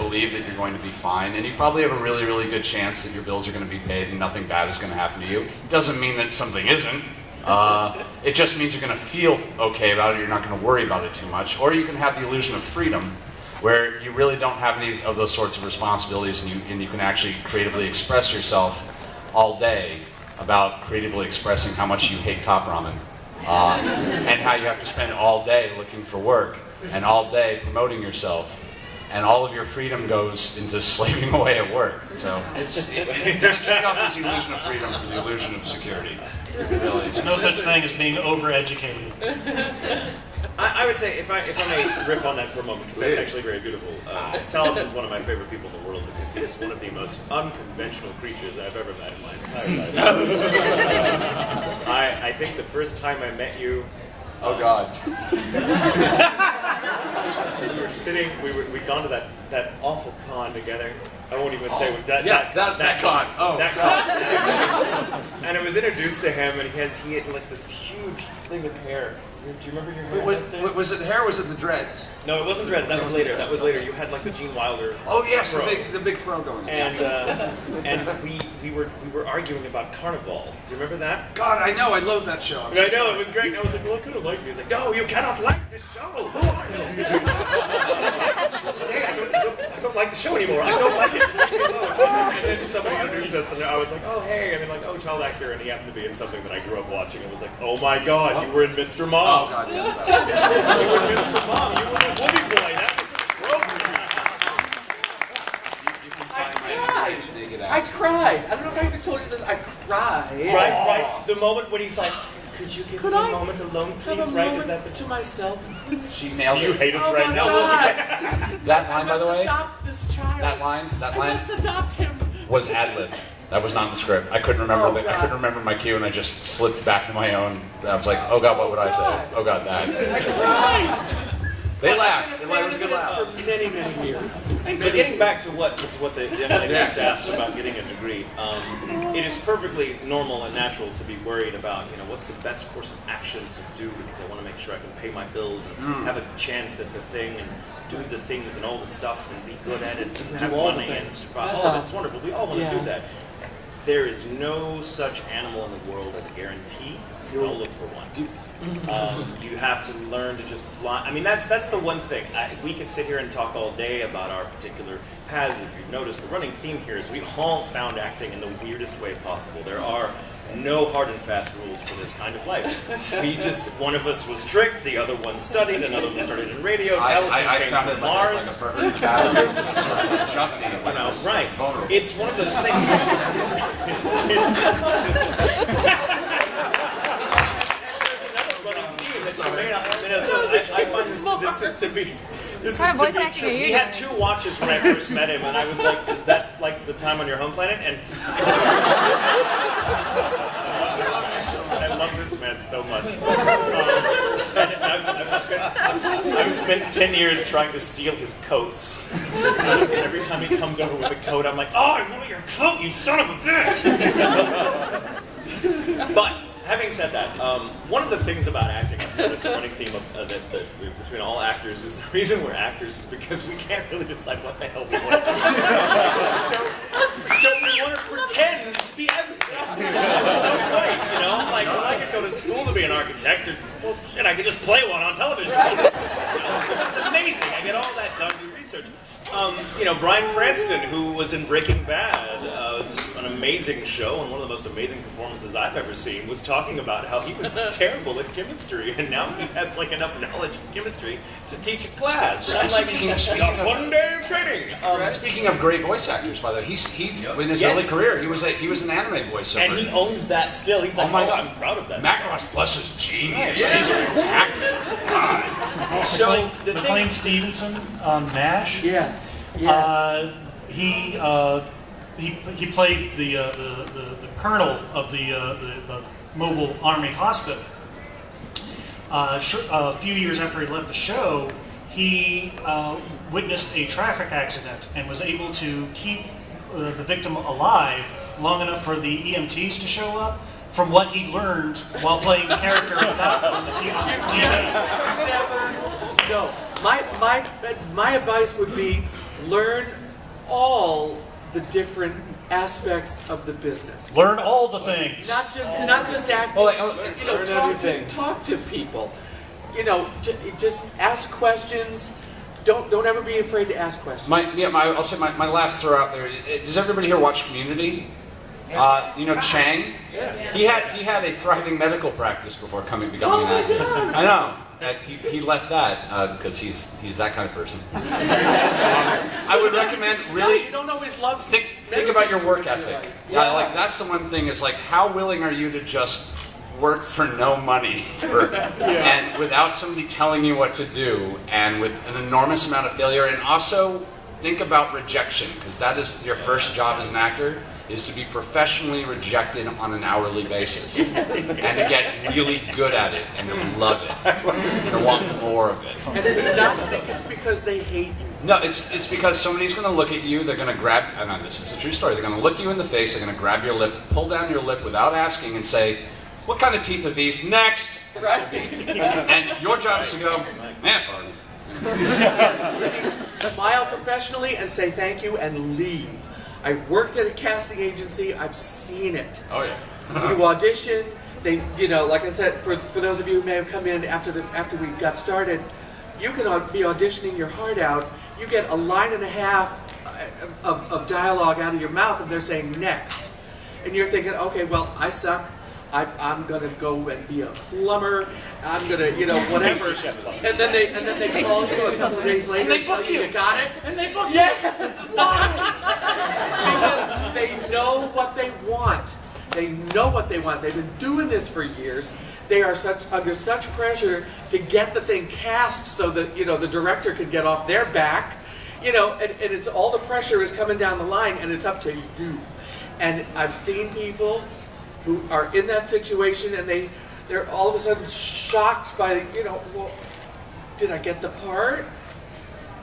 believe that you're going to be fine, and you probably have a really, really good chance that your bills are going to be paid and nothing bad is going to happen to you. It doesn't mean that something isn't. It just means you're going to feel okay about it, you're not going to worry about it too much. Or you can have the illusion of freedom, where you really don't have any of those sorts of responsibilities, and you can actually creatively express yourself all day about creatively expressing how much you hate top ramen, and how you have to spend all day looking for work, and all day promoting yourself, and all of your freedom goes into slaving away at work. So it's the trade-off is the illusion of freedom for the illusion of security. Really. There's no such thing as being overeducated. I would say, if I may riff on that for a moment, because that's actually very beautiful. Taliesin is one of my favorite people in the world because he's one of the most unconventional creatures I've ever met in my entire life. I think the first time I met you... Oh, God. We were sitting, we'd gone to that awful con together. I won't even say what that con. Oh, that con. And it was introduced to him, and he had like this huge thing of hair. Do you remember your hair? Was it the hair or was it the dreads? No, it wasn't dreads. That was later. You had like the Gene Wilder. Oh yes, fro. the big fro going. And we were arguing about Carnival. Do you remember that? God, I know. I love that show. I know, it was great. And I was like, well, I could have liked it. He's like, no, you cannot like this show. Who are you? Hey, I don't like the show anymore. I don't like it. Just leave me alone. And then somebody introduced us, and I was like, oh, hey. And then like, oh, child actor. And he happened to be in something that I grew up watching. And was like, oh my God, you were in Mr. Mom. Oh God, yes. You were in Mr. Mom. You were the Woody Boy. That was the trope. I cried. I don't know if I ever told you this. I cried. Right. The moment when he's like, could you give me a moment alone, please? Have a Right? Is moment that the to myself? She nailed you it. hate us Oh right my now? God. That line, by the way, Adopt this child. that line I must adopt him. was ad-libbed. That was not in the script. I couldn't remember I couldn't remember my cue, and I just slipped back to my own. I was like, oh God, what would I say? Oh God, that. I cried. They laughed. It was a good laugh. For many, many years. But getting back to what the young just asked about getting a degree, it is perfectly normal and natural to be worried about, what's the best course of action to do, because I want to make sure I can pay my bills and have a chance at the thing and do the things and all the stuff and be good at it and have money and that's wonderful. We all want to do that. There is no such animal in the world as a guarantee. You all look for one. You have to learn to just fly. I mean, that's the one thing. We could sit here and talk all day about our particular paths. If you've noticed, the running theme here is we all found acting in the weirdest way possible. There are no hard and fast rules for this kind of life. One of us was tricked, the other one studied, another one started in radio. Taliesin came from Mars. Like a perfect challenge. Right. It's one of those things. I find this is true. He had 2 watches when I first met him, and I was like, is that like the time on your home planet? And I love this man so much. I've spent 10 years trying to steal his coats. And every time he comes over with a coat, I'm like, oh, I want your coat, you son of a bitch! But having said that, one of the things about acting, this running theme that between all actors, is the reason we're actors is because we can't really decide what the hell we want to do. So we want to pretend to be everything. That's right, Like, well, I could go to school to be an architect, and, well, shit, I could just play one on television. It's amazing. I get all that done through research. Bryan Cranston, who was in Breaking Bad, it's an amazing show and one of the most amazing performances I've ever seen, was talking about how he was terrible at chemistry, and now he has enough knowledge in chemistry to teach a class. Speaking of one day of training. Speaking of great voice actors, by the way, he in his early career, he was an anime voiceover, and he owns that still. He's like, I'm proud of that. Macross Plus is genius. He's spectacular. God. So McLean Stevenson on MASH. Yes. He played the colonel of the mobile army hospital. A few years after he left the show, he witnessed a traffic accident and was able to keep the victim alive long enough for the EMTs to show up, from what he learned while playing the character on the TV. No. My advice would be, learn all the different aspects of the business. Learn all the things. Not just acting. You know, talk to people. You know, just ask questions. Don't ever be afraid to ask questions. I'll say my last throw out there. Does everybody here watch Community? You know Chang? Yeah. He had a thriving medical practice before becoming an actor. God. I know. He left that because he's that kind of person. I would recommend really. You don't always love. Think about your work ethic. Yeah. Like that's the one thing is like how willing are you to just work for no money and without somebody telling you what to do and with an enormous amount of failure, and also think about rejection because that is your first job as an actor. Is to be professionally rejected on an hourly basis and to get really good at it and to love it and to want more of it. And to not think it's because they hate you. No, it's because somebody's going to look at you, they're going to grab, and this is a true story, they're going to look you in the face, they're going to grab your lip, pull down your lip without asking and say, what kind of teeth are these? Next! Right. And your job is to go, man, Farley. Smile professionally and say thank you and leave. I worked at a casting agency. I've seen it. Oh yeah. You audition. They, you know, like I said, for those of you who may have come in after we got started, you can be auditioning your heart out. You get a line and a half of dialogue out of your mouth, and they're saying next, and you're thinking, okay, well, I suck. I'm gonna go and be a plumber. I'm gonna, you know, whatever. And then they call you a couple of days later and tell you got it. And they book Yes. Why? Because they know what they want. They know what they want. They've been doing this for years. They are under such pressure to get the thing cast so that, you know, the director can get off their back. You know, and it's all the pressure is coming down the line, and it's up to you. And I've seen people who are in that situation, and they're all of a sudden shocked by, you know, well, did I get the part?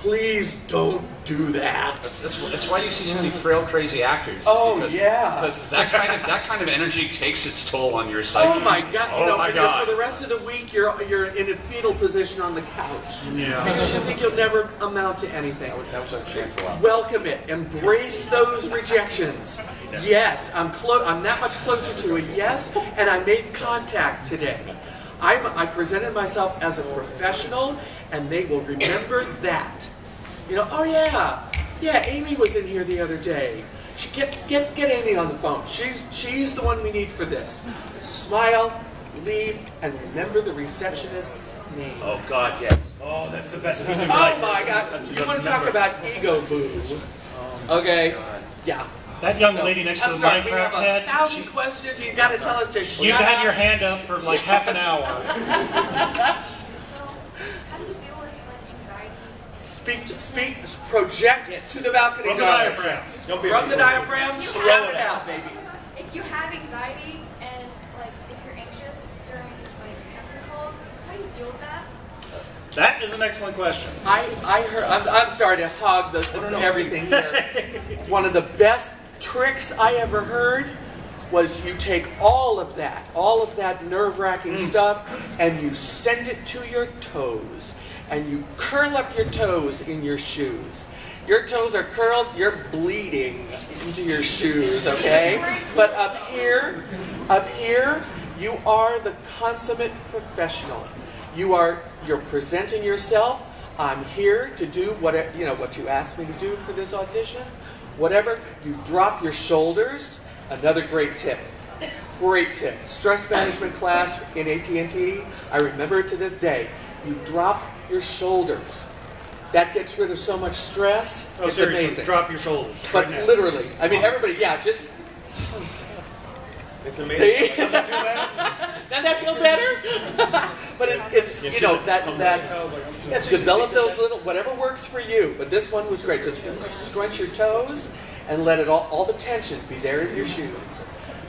Please don't do that. That's why you see so many frail, crazy actors. Oh, yeah. Because that kind of energy takes its toll on your psyche. Oh my God! Oh my God! For the rest of the week, you're in a fetal position on the couch. Yeah. Because you think you'll never amount to anything. That was our chant for a while. Welcome it. Embrace those rejections. Yes, I'm that much closer to a yes, and I made contact today. I presented myself as a professional, and they will remember that. You know, oh yeah, Amy was in here the other day. Get Amy on the phone. She's the one we need for this. Smile, leave, and remember the receptionist's name. Oh God, yes. Oh, that's the best piece of Oh advice. my God! You want to talk about ego boo? Okay, yeah. That young lady next to I'm the sorry, we Minecraft have head, 1,000 questions. You got to tell us to shut you've had up. your hand up for like half an hour. How do you deal with like anxiety? Speak, project to the balcony. From the diaphragm. From the diaphragm, You throw have- it out, baby. If you have anxiety and like if you're anxious during like casting calls, how do you deal with that? That is an excellent question. I heard. I'm sorry to hog everything here. One of the best tricks I ever heard was you take all of that nerve-wracking stuff, and you send it to your toes, and you curl up your toes in your shoes. Your toes are curled, you're bleeding into your shoes, okay? But up here, you are the consummate professional. You're presenting yourself. I'm here to do what you asked me to do for this audition. Whatever, you drop your shoulders. Another great tip. Great tip. Stress management class in AT&T. I remember it to this day. You drop your shoulders. That gets rid of so much stress. Oh, It's seriously, amazing. drop your shoulders. But right now. literally, I mean, everybody, yeah, just It's amazing. see. Doesn't that feel better? But it's you know that develop those little whatever works for you. But this one was great. Just scrunch your toes and let it all the tension be there in your shoes.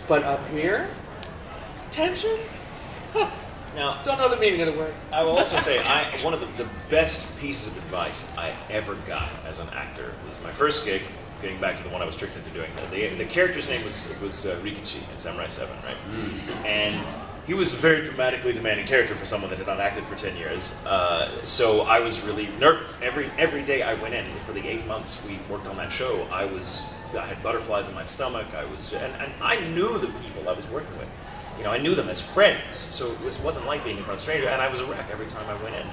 But up here, tension. Huh. Now, Don't know the meaning of the word. I will also say, one of the best pieces of advice I ever got as an actor was my first gig. Getting back to the one I was tricked into doing, the character's name was Rikichi in Samurai 7, right? And He was a very dramatically demanding character for someone that had not acted for 10 years. So I was really nervous. Every day I went in, for the 8 months we worked on that show, I had butterflies in my stomach. And I knew the people I was working with. You know, I knew them as friends. So this wasn't like being in front of a stranger. And I was a wreck every time I went in.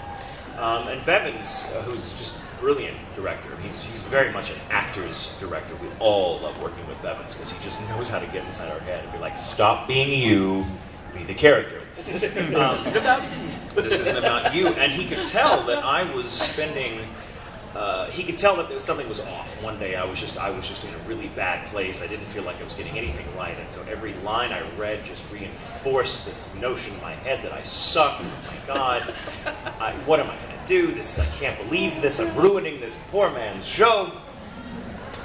And Bevins, who's just a brilliant director, he's very much an actor's director. We all love working with Bevins because he just knows how to get inside our head and be like, stop being you. Be the character. This isn't about you. And he could tell that I was spending. He could tell that something was off. One day I was just in a really bad place. I didn't feel like I was getting anything right, and so every line I read just reinforced this notion in my head that I suck. Oh my God, what am I going to do? I can't believe this. I'm ruining this poor man's show.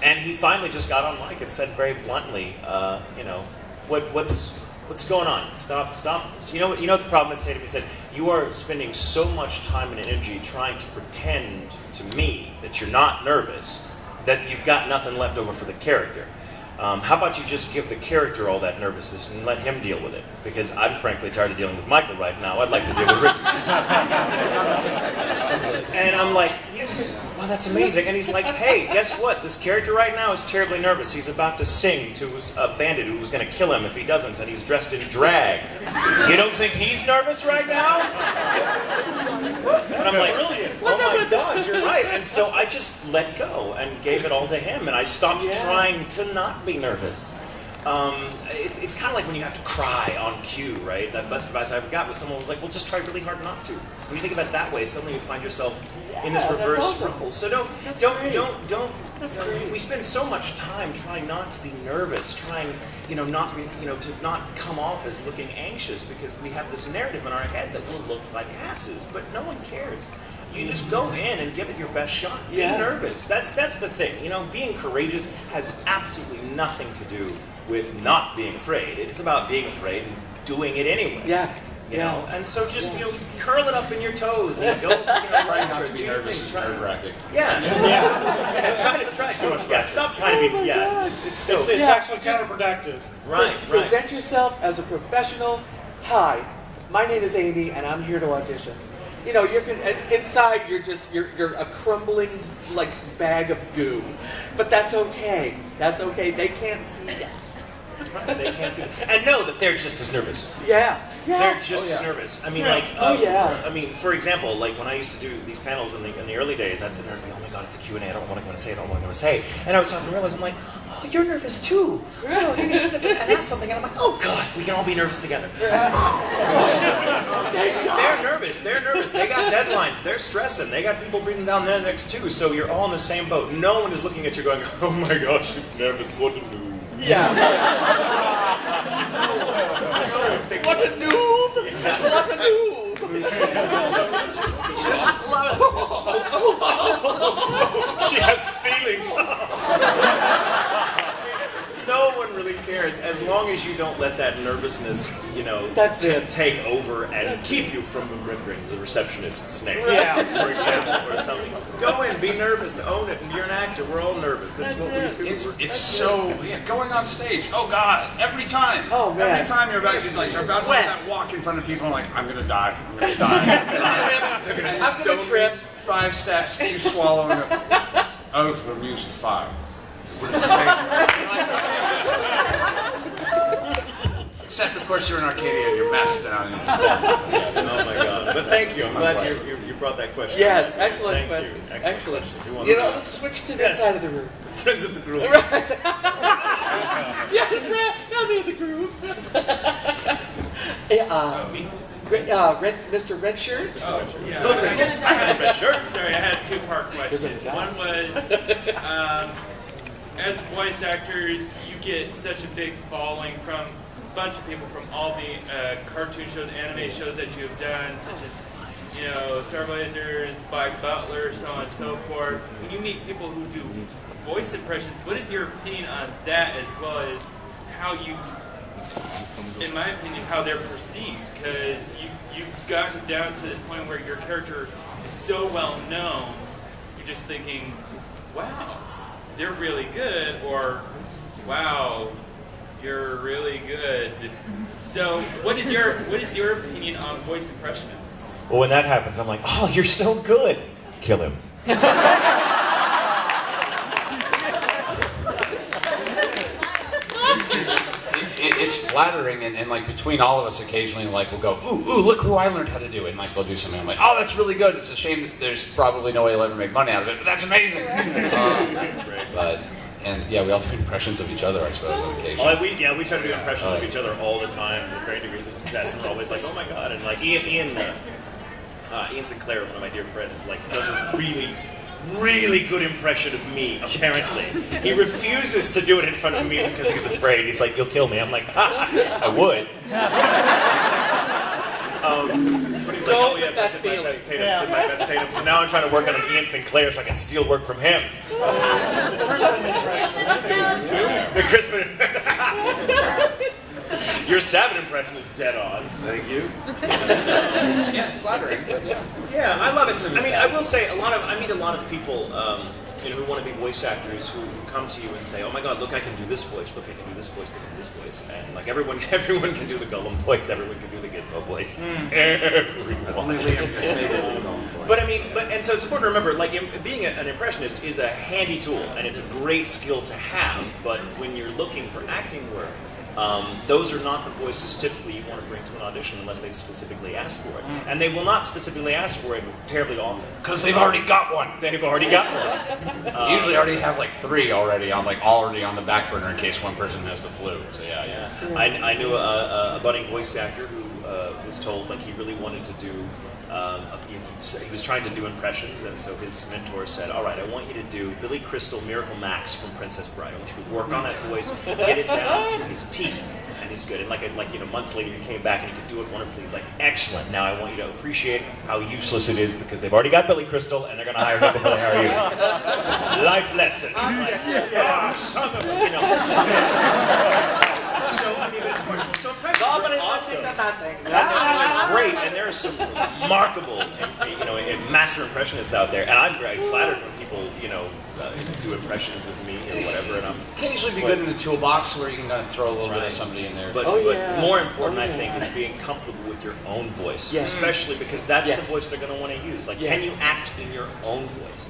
And he finally just got on mic and said very bluntly, what's going on? Stop. So you know what the problem is, Tatum? He said, you are spending so much time and energy trying to pretend to me that you're not nervous, that you've got nothing left over for the character. How about you just give the character all that nervousness and let him deal with it? Because I'm frankly tired of dealing with Michael right now. I'd like to deal with Rick. And I'm like, yes, well, that's amazing. And he's like, hey, guess what? This character right now is terribly nervous. He's about to sing to a bandit who was going to kill him if he doesn't, and he's dressed in drag. You don't think he's nervous right now? And I'm like, oh my God, you're right. And so I just let go and gave it all to him, and I stopped trying to not be nervous. It's kind of like when you have to cry on cue, right? That best advice I ever got was someone was like, well, just try really hard not to. When you think about it that way, suddenly you find yourself in this reverse role. So don't. That's great. We spend so much time trying not to be nervous, trying, not to be, to not come off as looking anxious because we have this narrative in our head that we'll look like asses, but no one cares. You just go in and give it your best shot. Be nervous. That's the thing. Being courageous has absolutely nothing to do with not being afraid. It's about being afraid and doing it anyway. You know, and so just curl it up in your toes and go. Trying not to be nervous is nerve-wracking. Try too much. Yeah, stop trying to be. It's actually counterproductive. Right. Present yourself as a professional. Hi, my name is Amy, and I'm here to audition. Inside you're a crumbling bag of goo, but that's okay. That's okay. They can't see that. They can't see that. And know that they're just as nervous. Yeah. They're just as nervous. I mean, I mean, for example, like when I used to do these panels in the early days, I'd sit there and be, oh my God, it's a Q&A. I don't want to go and say it. I don't want to go and say it. And I was starting to realize, I'm like, oh, you're nervous too. You're going to sit up and ask something. And I'm like, oh God, we can all be nervous together. They're nervous. They got deadlines. They're stressing. They got people breathing down their necks too. So you're all in the same boat. No one is looking at you going, oh my gosh, she's nervous. What a noob. Yeah. What a noob! What a noob! She has feelings. No one really cares as long as you don't let that nervousness, take over and keep you from remembering the receptionist's name. For example, or something. Go in, be nervous, own it, and you're an actor. We're all nervous. That's what we do. It's so going on stage. Oh God! Every time. Oh man! Every time you're about to make that walk in front of people, I'm gonna die. I'm gonna die. They're gonna trip. 5 steps. You swallow and go. Oh, for the music 5. Except, of course, you're in Arcadia and you're messed down. Oh my God! But thank you. I'm glad you brought that question. Yes, excellent question. Excellent. Let's switch to this side of the room. Friends of the group. Now be the group. Mr. Redshirt? I had a red shirt. Sorry, I had a 2-part question. One was, as voice actors, you get such a big following from a bunch of people from all the cartoon shows, anime shows that you have done, such as, Starblazers, Spike Butler, so on and so forth. When you meet people who do voice impressions, what is your opinion on that, as well as how you, in my opinion, how they're perceived? Because you've gotten down to this point where your character is so well known, you're just thinking, wow, they're really good, or wow, you're really good. So, what is your opinion on voice impressionists? Well, when that happens, I'm like, oh, you're so good. Kill him. It's flattering, and like between all of us, occasionally, like we'll go, ooh, look who I learned how to do it. And like they'll do something. I'm like, oh, that's really good. It's a shame that there's probably no way you'll ever make money out of it, but that's amazing. And yeah, we all do impressions of each other, I suppose, on occasion. We try to do impressions of each other all the time with varying degrees of success. And we're always like, oh my god. And like Ian Sinclair, one of my dear friends, like does a really good impression of me, apparently. He refuses to do it in front of me because he's afraid. He's like, you'll kill me. I'm like, I would. But he's like, oh yes, I did my best Tatum. So now I'm trying to work on an Ian Sinclair so I can steal work from him. The Crispin impression. The Crispin. Your Savin impression is dead on. Thank you. Yeah, it's flattering. Yeah, I love it. I mean, I will say I meet a lot of people, who want to be voice actors who come to you and say, "Oh my God, look, I can do this voice. Look, I can do this voice. Look, I can do this voice." And like everyone can do the Gollum voice. Everyone can do the Gizmo voice. Everyone. But I mean, and so it's important to remember, like, being an impressionist is a handy tool and it's a great skill to have. But when you're looking for acting work, those are not the voices typically you want to bring to an audition unless they've specifically asked for it. And they will not specifically ask for it terribly often. Because they've already got one. They've already got one. Usually already have like 3 already on the back burner in case one person has the flu. So yeah. I knew a budding voice actor who was told like he really wanted to do. He was trying to do impressions, and so his mentor said, "All right, I want you to do Billy Crystal, Miracle Max from Princess Bride. I want you to work on that voice, get it down to his teeth." And he's good. And months later, he came back and he could do it wonderfully. He's like, "Excellent. Now I want you to appreciate how useless it is because they've already got Billy Crystal, and they're going to hire him before they hire you." Life lesson. He's like, son of a, So I mean, it's so impressions are awesome. They're great, and there are some remarkable, master impressionists out there. And I'm very flattered when people, do impressions of me or whatever. And I'm occasionally be good in the toolbox where you can kind of throw a little bit of somebody in there. But more important, I think, is being comfortable with your own voice, especially because that's the voice they're going to want to use. Like, can you act in your own voice?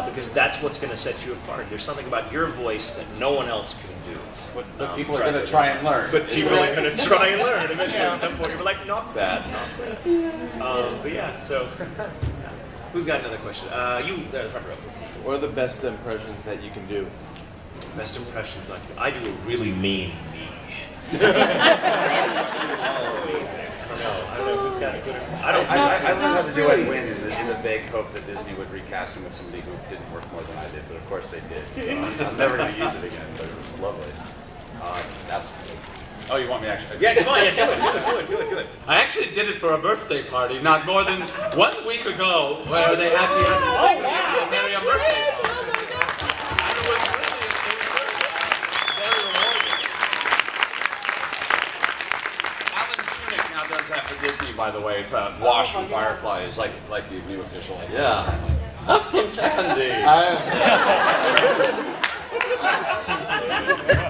Because that's what's going to set you apart. There's something about your voice that no one else can do. But people are going to try and learn. But people are going to try and learn. Eventually, at some point, you're like, not bad. But yeah, so... Who's got another question? You, there, the front row. Let's see. What are the best impressions that you can do? Best impressions I do a really mean me. I don't know who's got a good. I learned how to do it in the vague hope that Disney would recast him with somebody who didn't work more than I did, but of course they did. So I'm never going to use it again, but it was lovely. Oh, you want me actually? Yeah, come on, do it. I actually did it for a birthday party not more than 1 week ago, where they had me marry a birthday party. And it was really very rewarding. Alan Tudyk now does that for Disney, by the way. Wash from Firefly is like the new official. Yeah. Have some candy.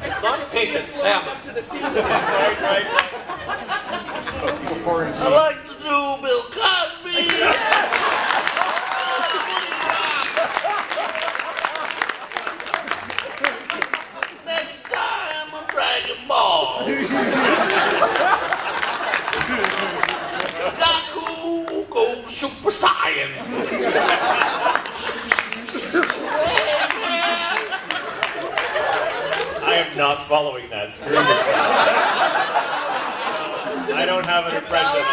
It's not pink, it's salmon. Up to the ceiling. Right. I like to do Bill Cosby. Next time I'm dragging balls. Goku goes Super Saiyan. I am not following that screen. I don't have an impression. I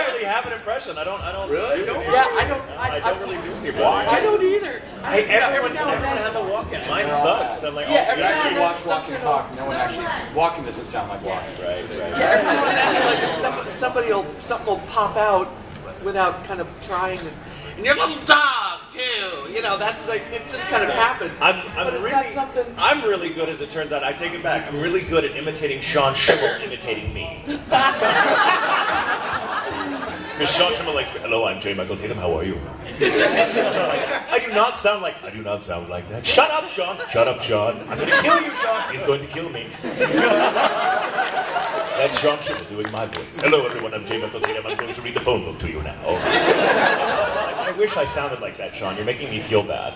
don't really have an impression. I don't. Really? Do I don't really do the impression. I don't either. Everyone has a walk-in. Mine sucks. I'm like, Yeah, every You now actually and watch then walk and talk. No one actually walking doesn't sound like walking. Right. Something will pop out without kind of trying, and your little dog too. That it just kind of happens. I'm really good, as it turns out. I take it back. I'm really good at imitating Sean Schimmel imitating me. Miss Sean Trimble likes me. Hello, I'm J. Michael Tatum. How are you? I do not sound like that. Shut up, Sean. Shut up, Sean. I'm going to kill you, Sean. He's going to kill me. That's Sean Trimble doing my voice. Hello, everyone. I'm J. Michael Tatum. I'm going to read the phone book to you now. I wish I sounded like that, Sean. You're making me feel bad.